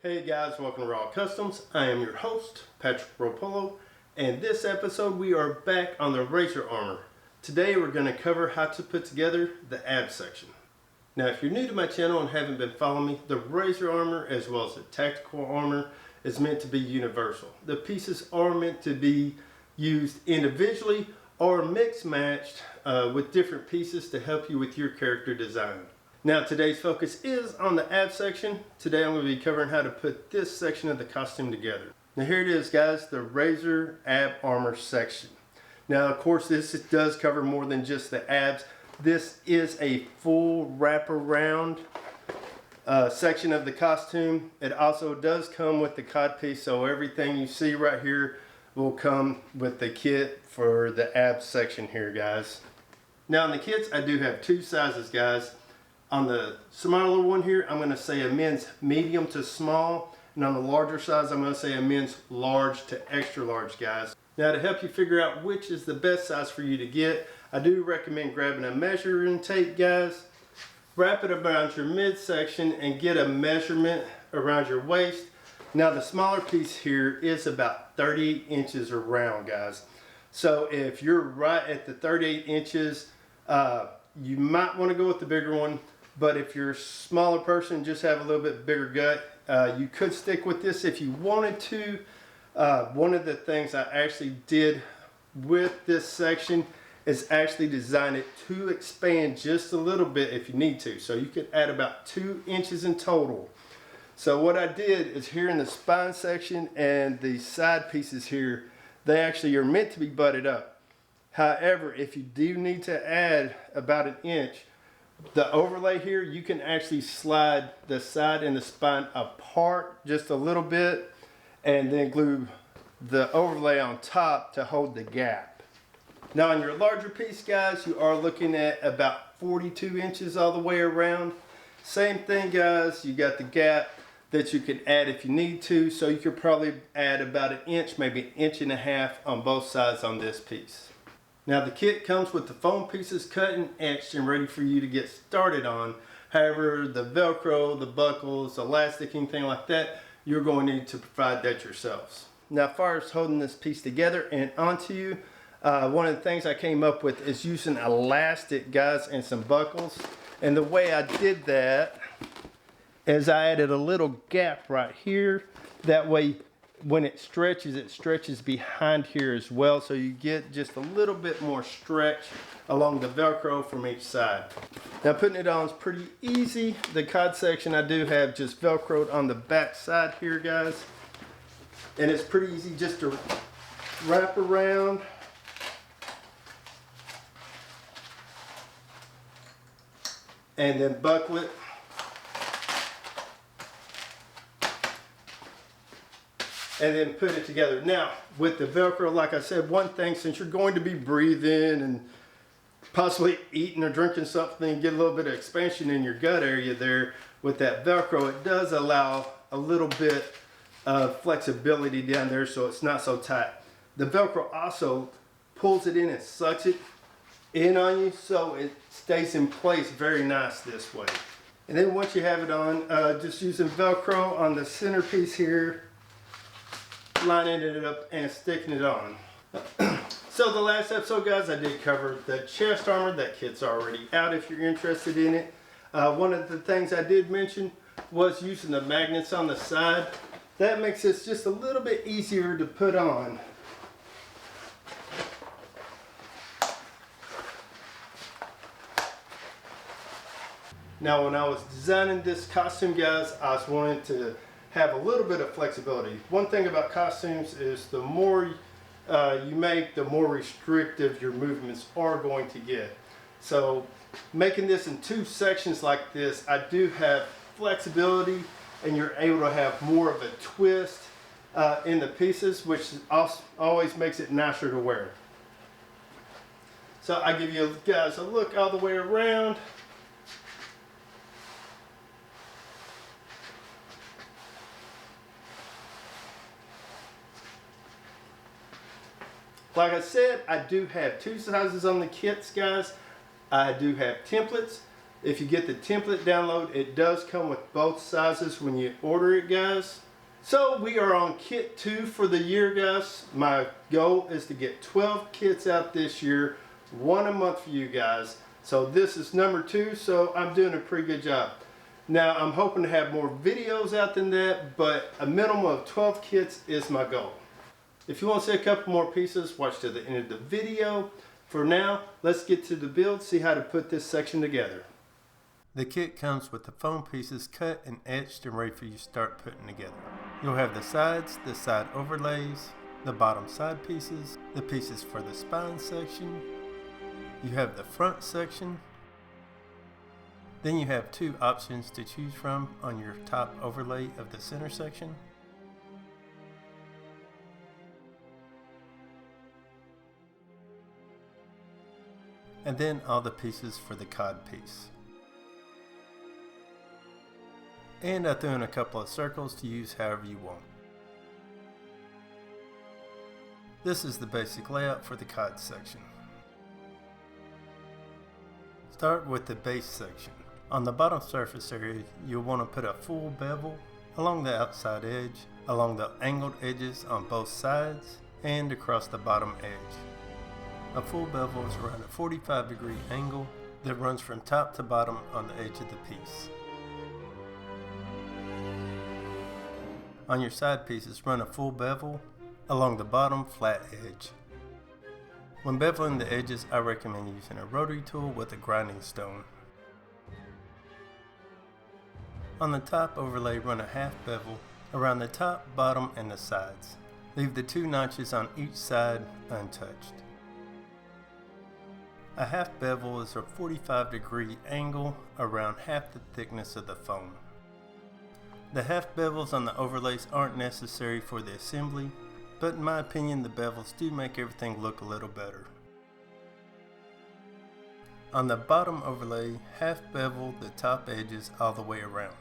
Hey guys, welcome to Raw Customs. I am your host, Patrick Ropolo, and this episode we are back on the Razor Armor. Today we're going to cover how to put together the ab section. Now if you're new to my channel and haven't been following me, the Razor Armor as well as the Tactical Armor is meant to be universal. The pieces are meant to be used individually or mix-matched with different pieces to help you with your character design. Now today's focus is on the ab section. Today I'm going to be covering how to put this section of the costume together. Now here it is guys, the Razor Ab Armor section. Now of course this does cover more than just the abs. This is a full wraparound section of the costume. It also does come with the codpiece, so everything you see right here will come with the kit for the ab section here guys. Now in the kits I do have two sizes guys. On the smaller one here, I'm going to say a men's medium to small. And on the larger size, I'm going to say a men's large to extra large, guys. Now to help you figure out which is the best size for you to get, I do recommend grabbing a measuring tape, guys. Wrap it around your midsection and get a measurement around your waist. Now the smaller piece here is about 38 inches around, guys. So if you're right at the 38 inches, you might want to go with the bigger one. But if you're a smaller person, just have a little bit bigger gut, you could stick with this if you wanted to. One of the things I actually did with this section is actually design it to expand just a little bit if you need to. So you could add about 2 inches in total. So what I did is here in the spine section and the side pieces here, they actually are meant to be butted up. However, if you do need to add about 1 inch, the overlay here, you can actually slide the side and the spine apart just a little bit and then glue the overlay on top to hold the gap. Now on your larger piece guys, you are looking at about 42 inches all the way around. Same thing guys, you got the gap that you can add if you need to, so you could probably add about 1 inch, maybe 1.5 inches on both sides on this piece. Now the kit comes with the foam pieces cut and etched and ready for you to get started on. However, the Velcro, the buckles, elastic, anything like that, you're going to need to provide that yourselves. Now as far as holding this piece together and onto you, one of the things I came up with is using elastic guys and some buckles. And the way I did that is I added a little gap right here. That way when it stretches behind here as well, so you get just a little bit more stretch along the Velcro from each side. Now putting it on is pretty easy. The cod section I do have just Velcroed on the back side here guys, and it's pretty easy just to wrap around and then buckle it. And then put it together. Now with the Velcro, like I said, one thing, since you're going to be breathing and possibly eating or drinking something and get a little bit of expansion in your gut area there, with that Velcro it does allow a little bit of flexibility down there so it's not so tight. The Velcro also pulls it in and sucks it in on you, so it stays in place very nice this way. And then once you have it on, just using Velcro on the centerpiece here, lining it up and sticking it on. So the last episode guys, I did cover the chest armor. That kit's already out if you're interested in it. One of the things I did mention was using the magnets on the side. That makes this just a little bit easier to put on. Now when I was designing this costume guys, I was wanting to have a little bit of flexibility. One thing about costumes is the more you make, the more restrictive your movements are going to get. So making this in two sections like this, I do have flexibility and you're able to have more of a twist in the pieces, which always makes it nicer to wear. So I give you guys a look all the way around. Like I said, I do have two sizes on the kits, guys. I do have templates. If you get the template download, it does come with both sizes when you order it, guys. So we are on kit 2 for the year, guys. My goal is to get 12 kits out this year, 1 a month for you guys. So this is number 2, so I'm doing a pretty good job. Now I'm hoping to have more videos out than that, but a minimum of 12 kits is my goal. If you want to see a couple more pieces, watch to the end of the video. For now, let's get to the build, see how to put this section together. The kit comes with the foam pieces cut and etched and ready for you to start putting together. You'll have the sides, the side overlays, the bottom side pieces, the pieces for the spine section. You have the front section. Then you have 2 options to choose from on your top overlay of the center section. And then all the pieces for the cod piece. And I threw in a couple of circles to use however you want. This is the basic layout for the cod section. Start with the base section. On the bottom surface area, you'll want to put a full bevel along the outside edge, along the angled edges on both sides, and across the bottom edge. A full bevel is around a 45-degree angle that runs from top to bottom on the edge of the piece. On your side pieces, run a full bevel along the bottom flat edge. When beveling the edges, I recommend using a rotary tool with a grinding stone. On the top overlay, run a half bevel around the top, bottom, and the sides. Leave the 2 notches on each side untouched. A half bevel is a 45-degree angle around half the thickness of the foam. The half bevels on the overlays aren't necessary for the assembly, but in my opinion the bevels do make everything look a little better. On the bottom overlay, half bevel the top edges all the way around.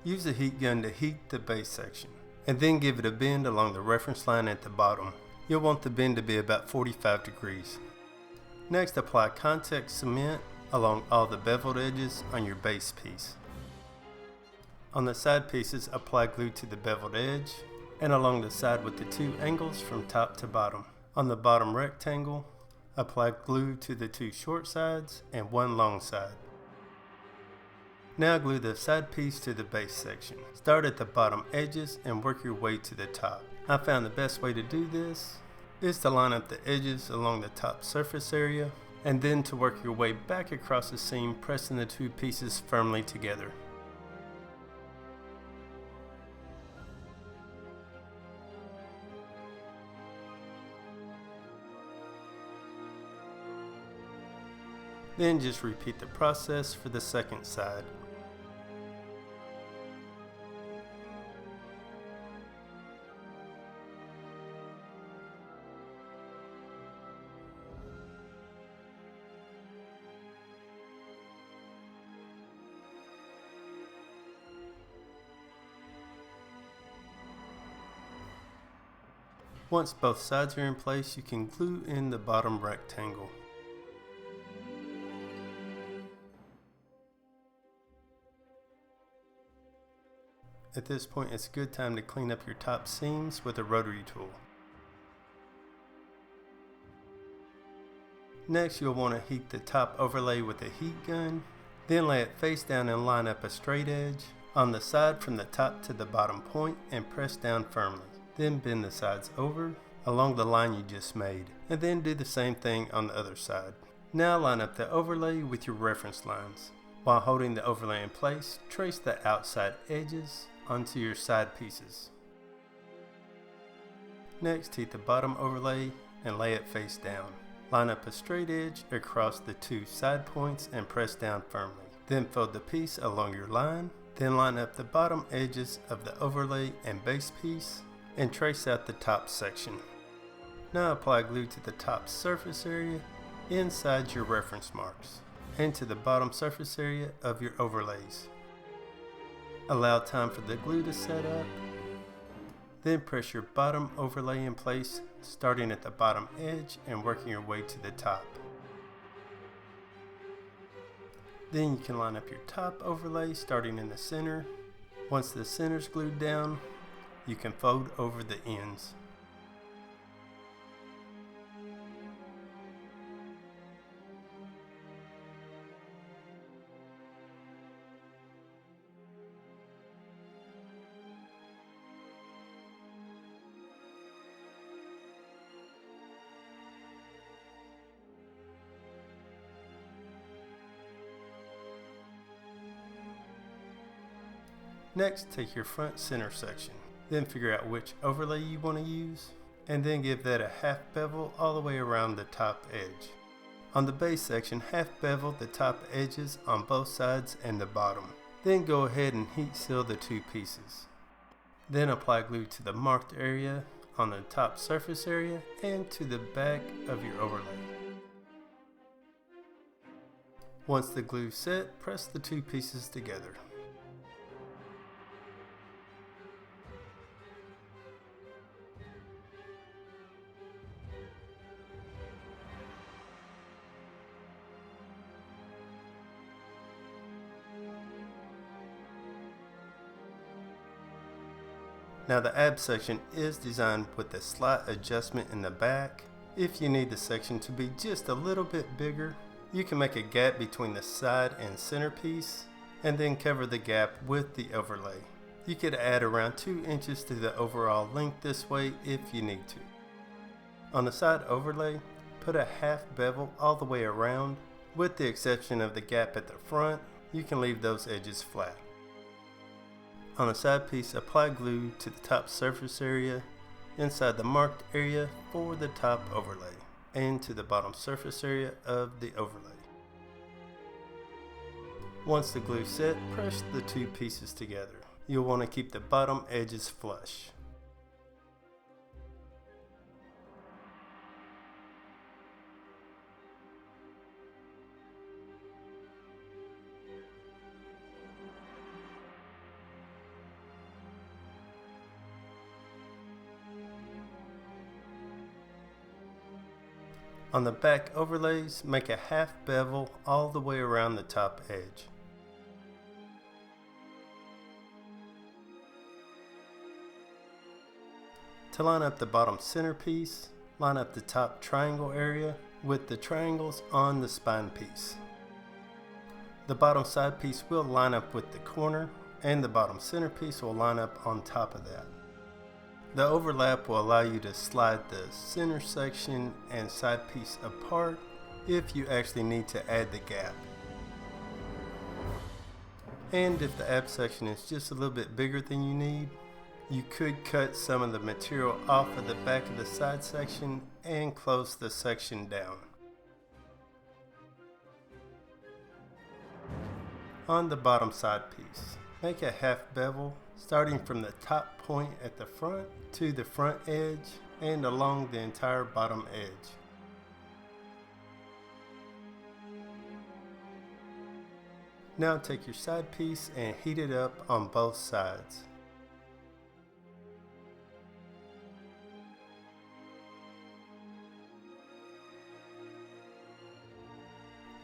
Use a heat gun to heat the base section, and then give it a bend along the reference line at the bottom. You'll want the bend to be about 45 degrees. Next, apply contact cement along all the beveled edges on your base piece. On the side pieces, apply glue to the beveled edge and along the side with the 2 angles from top to bottom. On the bottom rectangle, apply glue to the 2 short sides and 1 long side. Now glue the side piece to the base section. Start at the bottom edges and work your way to the top. I found the best way to do this is to line up the edges along the top surface area and then to work your way back across the seam, pressing the 2 pieces firmly together. Then just repeat the process for the second side. Once both sides are in place, you can glue in the bottom rectangle. At this point, it's a good time to clean up your top seams with a rotary tool. Next, you'll want to heat the top overlay with a heat gun, then lay it face down and line up a straight edge on the side from the top to the bottom point and press down firmly. Then bend the sides over along the line you just made, and then do the same thing on the other side. Now line up the overlay with your reference lines. While holding the overlay in place, trace the outside edges onto your side pieces. Next, heat the bottom overlay and lay it face down. Line up a straight edge across the 2 side points and press down firmly. Then fold the piece along your line. Then line up the bottom edges of the overlay and base piece and trace out the top section. Now apply glue to the top surface area inside your reference marks and to the bottom surface area of your overlays. Allow time for the glue to set up. Then press your bottom overlay in place, starting at the bottom edge and working your way to the top. Then you can line up your top overlay starting in the center. Once the center's glued down, you can fold over the ends. Next, take your front center section, then figure out which overlay you want to use, and then give that a half bevel all the way around the top edge. On the base section, half bevel the top edges on both sides and the bottom. Then go ahead and heat seal the two pieces. Then apply glue to the marked area on the top surface area and to the back of your overlay. Once the glue's set, press the two pieces together. Now the ab section is designed with a slight adjustment in the back. If you need the section to be just a little bit bigger, you can make a gap between the side and center piece and then cover the gap with the overlay. You could add around 2 inches to the overall length this way if you need to. On the side overlay, put a half bevel all the way around. With the exception of the gap at the front, you can leave those edges flat. On the side piece, apply glue to the top surface area, inside the marked area for the top overlay, and to the bottom surface area of the overlay. Once the glue is set, press the two pieces together. You'll want to keep the bottom edges flush. On the back overlays, make a half bevel all the way around the top edge. To line up the bottom center piece, line up the top triangle area with the triangles on the spine piece. The bottom side piece will line up with the corner, and the bottom center piece will line up on top of that. The overlap will allow you to slide the center section and side piece apart if you actually need to add the gap. And if the ab section is just a little bit bigger than you need, you could cut some of the material off of the back of the side section and close the section down. On the bottom side piece, make a half bevel starting from the top point at the front to the front edge and along the entire bottom edge. Now take your side piece and heat it up on both sides.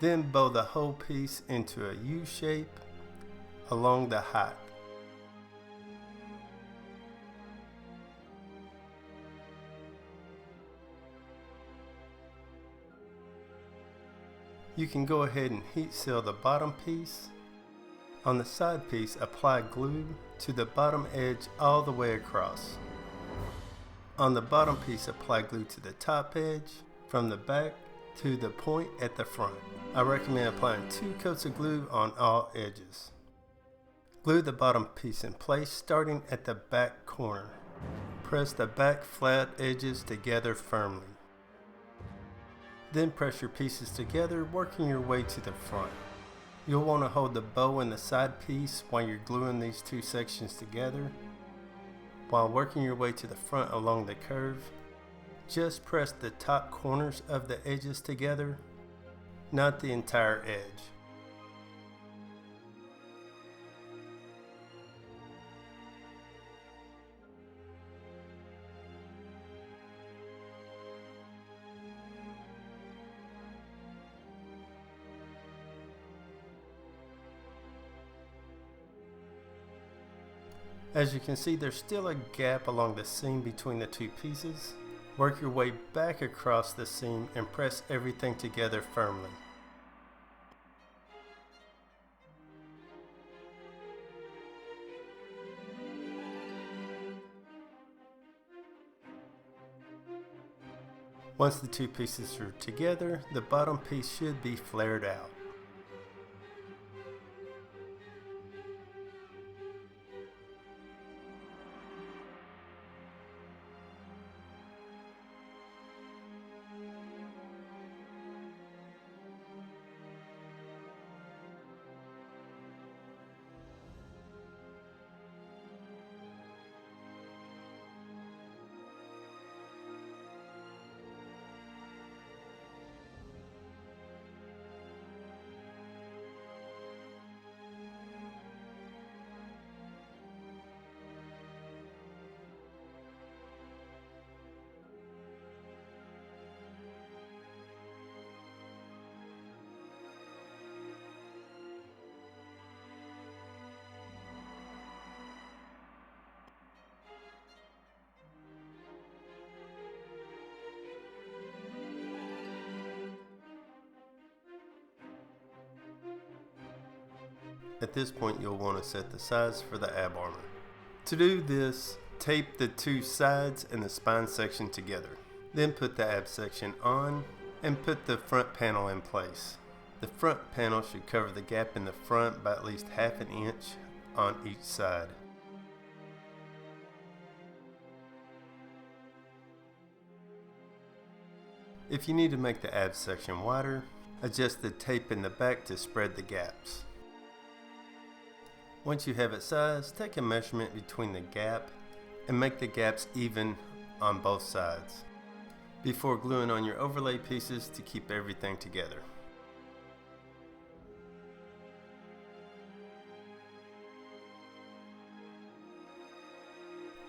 Then bow the whole piece into a U shape along the height. You can go ahead and heat seal the bottom piece. On the side piece, apply glue to the bottom edge all the way across. On the bottom piece, apply glue to the top edge from the back to the point at the front. I recommend applying 2 coats of glue on all edges. Glue the bottom piece in place starting at the back corner. Press the back flat edges together firmly. Then press your pieces together, working your way to the front. You'll want to hold the bow in the side piece while you're gluing these 2 sections together. While working your way to the front along the curve, just press the top corners of the edges together, not the entire edge. As you can see, there's still a gap along the seam between the two pieces. Work your way back across the seam and press everything together firmly. Once the two pieces are together, the bottom piece should be flared out. At this point, you'll want to set the size for the ab armor. To do this, tape the two sides and the spine section together. Then put the ab section on and put the front panel in place. The front panel should cover the gap in the front by at least ½ an inch on each side. If you need to make the ab section wider, adjust the tape in the back to spread the gaps. Once you have it sized, take a measurement between the gap and make the gaps even on both sides before gluing on your overlay pieces to keep everything together.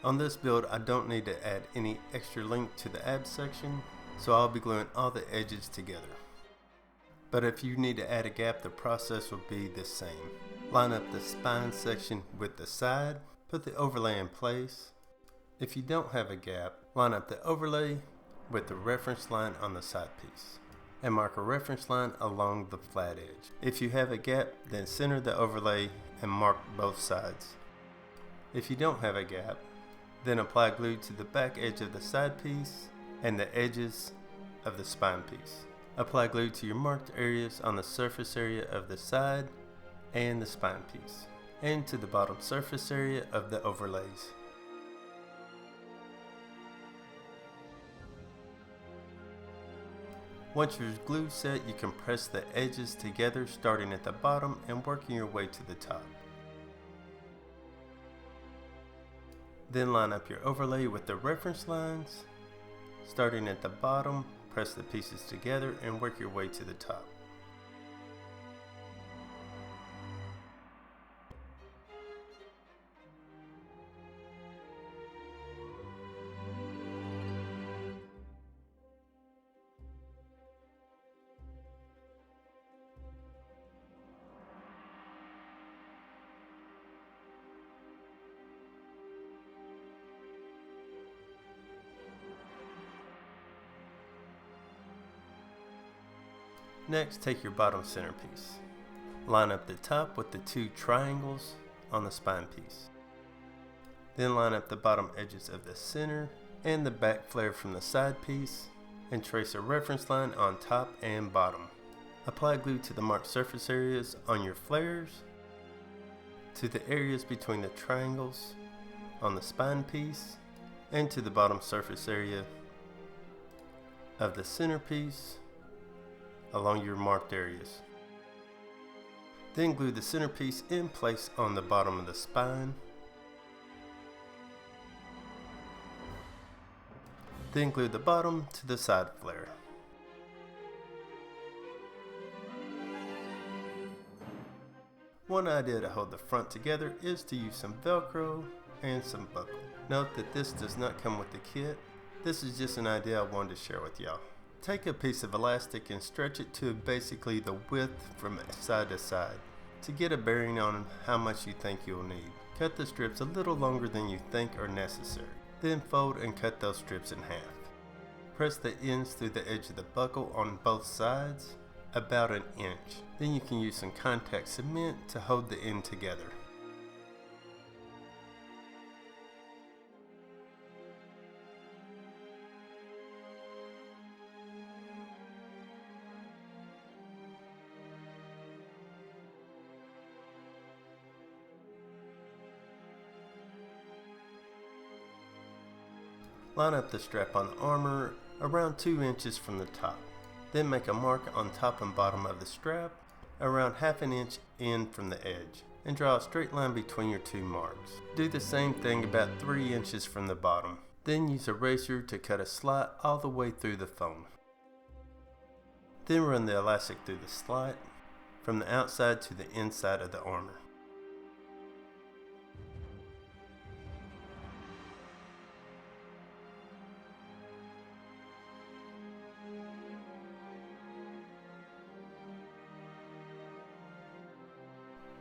On this build, I don't need to add any extra length to the ab section, so I'll be gluing all the edges together. But if you need to add a gap, the process will be the same. Line up the spine section with the side, put the overlay in place. If you don't have a gap, line up the overlay with the reference line on the side piece and mark a reference line along the flat edge. If you have a gap, then center the overlay and mark both sides. If you don't have a gap, then apply glue to the back edge of the side piece and the edges of the spine piece. Apply glue to your marked areas on the surface area of the side and the spine piece, and to the bottom surface area of the overlays. Once your glue set, you can press the edges together starting at the bottom and working your way to the top. Then line up your overlay with the reference lines. Starting at the bottom, press the pieces together and work your way to the top. Next, take your bottom centerpiece. Line up the top with the two triangles on the spine piece. Then line up the bottom edges of the center and the back flare from the side piece and trace a reference line on top and bottom. Apply glue to the marked surface areas on your flares, to the areas between the triangles on the spine piece, and to the bottom surface area of the centerpiece along your marked areas. Then glue the centerpiece in place on the bottom of the spine. Then glue the bottom to the side flare. One idea to hold the front together is to use some Velcro and some buckle. Note that this does not come with the kit. This is just an idea I wanted to share with y'all. Take a piece of elastic and stretch it to basically the width from side to side to get a bearing on how much you think you'll need. Cut the strips a little longer than you think are necessary. Then fold and cut those strips in half. Press the ends through the edge of the buckle on both sides, about an inch. Then you can use some contact cement to hold the end together. Line up the strap on the armor around 2 inches from the top. Then make a mark on top and bottom of the strap around ½ an inch in from the edge and draw a straight line between your 2 marks. Do the same thing about 3 inches from the bottom. Then use a razor to cut a slot all the way through the foam. Then run the elastic through the slot from the outside to the inside of the armor.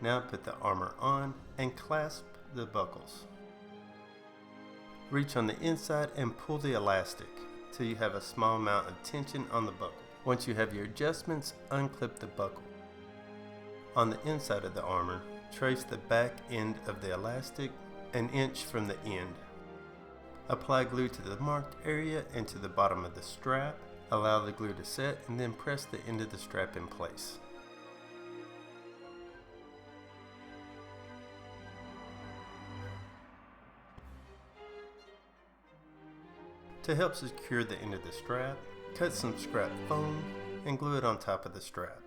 Now put the armor on and clasp the buckles. Reach on the inside and pull the elastic till you have a small amount of tension on the buckle. Once you have your adjustments, unclip the buckle. On the inside of the armor, trace the back end of the elastic an inch from the end. Apply glue to the marked area and to the bottom of the strap. Allow the glue to set and then press the end of the strap in place. To help secure the end of the strap, cut some scrap foam and glue it on top of the strap.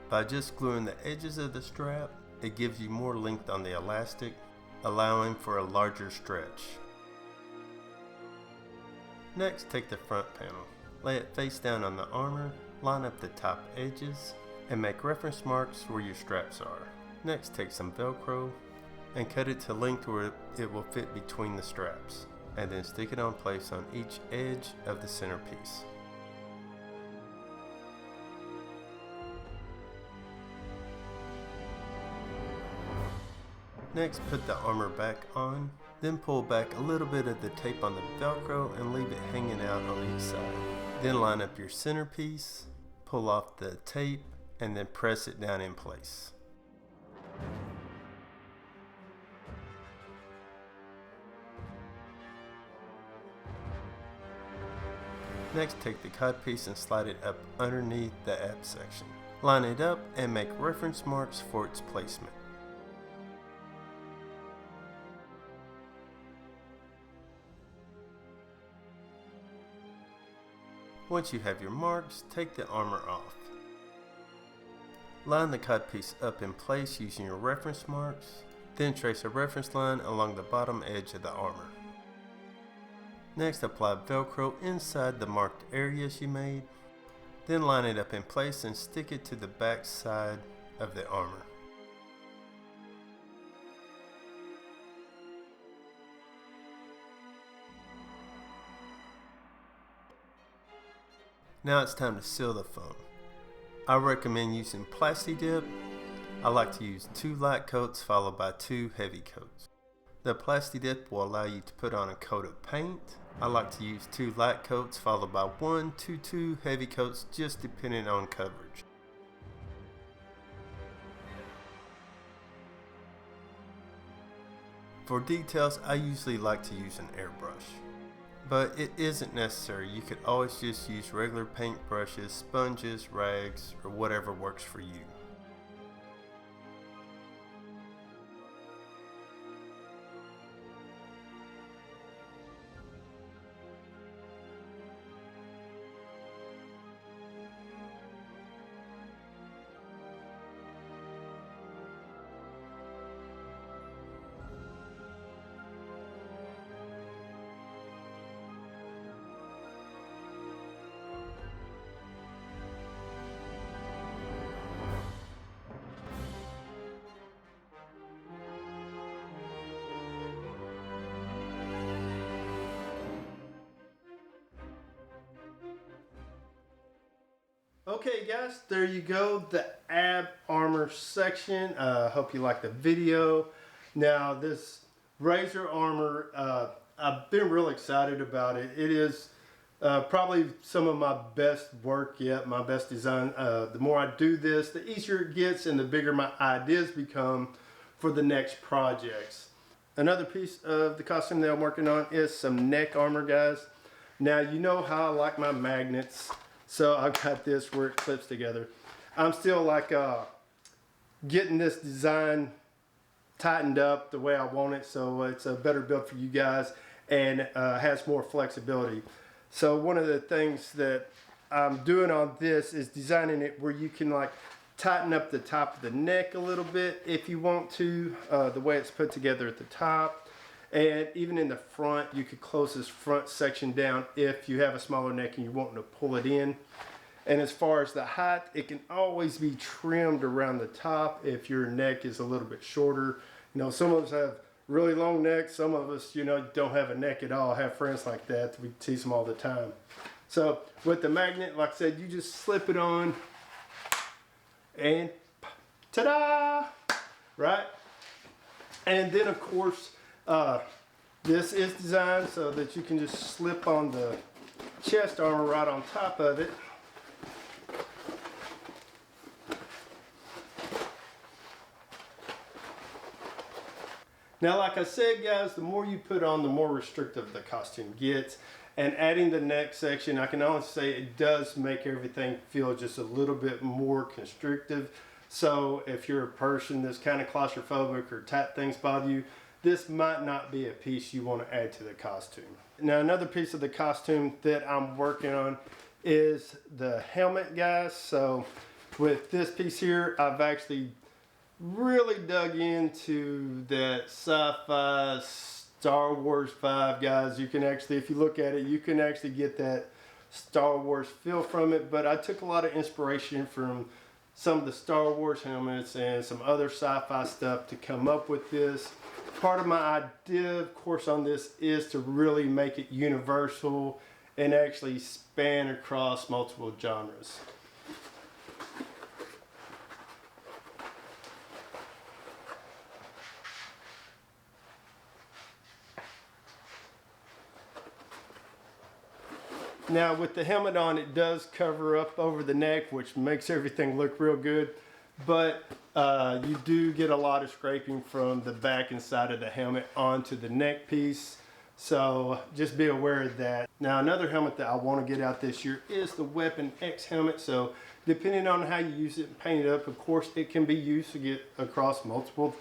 By just gluing the edges of the strap, it gives you more length on the elastic, allowing for a larger stretch. Next, take the front panel, lay it face down on the armor, line up the top edges, and make reference marks where your straps are. Next, take some Velcro and cut it to length where it will fit between the straps, and then stick it on place on each edge of the centerpiece. Next, put the armor back on, then pull back a little bit of the tape on the Velcro and leave it hanging out on each side. Then line up your centerpiece, pull off the tape, and then press it down in place. Next, take the codpiece and slide it up underneath the ab section. Line it up and make reference marks for its placement. Once you have your marks, take the armor off. Line the codpiece up in place using your reference marks, then trace a reference line along the bottom edge of the armor. Next, apply Velcro inside the marked areas you made, then line it up in place and stick it to the back side of the armor. Now it's time to seal the foam. I recommend using Plasti-Dip. I like to use 2 light coats followed by 2 heavy coats. The Plasti-Dip will allow you to put on a coat of paint. I like to use 2 light coats followed by 1 to 2 heavy coats, just depending on coverage. For details, I usually like to use an airbrush. But it isn't necessary. You could always just use regular paint brushes, sponges, rags, or whatever works for you. Okay guys, there you go, the ab armor section. Hope you like the video. Now this Razor armor, I've been real excited about it. It is probably some of my best work yet, my best design. The more I do this, the easier it gets and the bigger my ideas become for the next projects. Another piece of the costume that I'm working on is some neck armor, guys. Now you know how I like my magnets. So I've got this where it clips together. I'm still like getting this design tightened up the way I want it, so it's a better build for you guys and has more flexibility. So one of the things that I'm doing on this is designing it where you can like tighten up the top of the neck a little bit if you want to, the way it's put together at the top. And even in the front, you could close this front section down if you have a smaller neck and you're wanting to pull it in. And as far as the height, it can always be trimmed around the top if your neck is a little bit shorter. You know, some of us have really long necks. Some of us, you know, don't have a neck at all. I have friends like that. We tease them all the time. So with the magnet, like I said, you just slip it on and ta-da, right? And then of course, this is designed so that you can just slip on the chest armor right on top of it. Now, like I said, guys, the more you put on, the more restrictive the costume gets. And adding the neck section, I can honestly say it does make everything feel just a little bit more constrictive. So if you're a person that's kind of claustrophobic or tight things bother you, this might not be a piece you want to add to the costume. Now, another piece of the costume that I'm working on is the helmet, guys. So with this piece here, I've actually really dug into that sci-fi Star Wars vibe, guys. You can actually, if you look at it, you can actually get that Star Wars feel from it. But I took a lot of inspiration from some of the Star Wars helmets and some other sci-fi stuff to come up with this. Part of my idea, of course, on this is to really make it universal and actually span across multiple genres. Now with the helmet on, it does cover up over the neck, which makes everything look real good. But you do get a lot of scraping from the back and side of the helmet onto the neck piece. So just be aware of that. Now another helmet that I want to get out this year is the Weapon X helmet. So depending on how you use it and paint it up, of course it can be used to get across multiple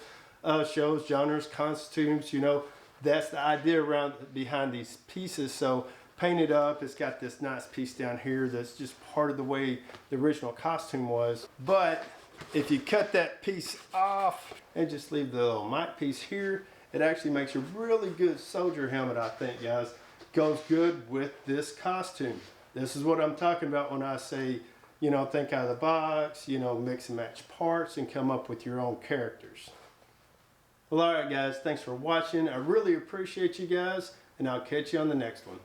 shows, genres, costumes. You know, that's the idea around behind these pieces. So paint it up. It's got this nice piece down here that's just part of the way the original costume was. But if you cut that piece off and just leave the little mic piece here, it actually makes a really good soldier helmet, I think, guys. Goes good with this costume. This is what I'm talking about when I say, you know, think out of the box, you know, mix and match parts and come up with your own characters. Well, all right, guys, thanks for watching. I really appreciate you guys, and I'll catch you on the next one.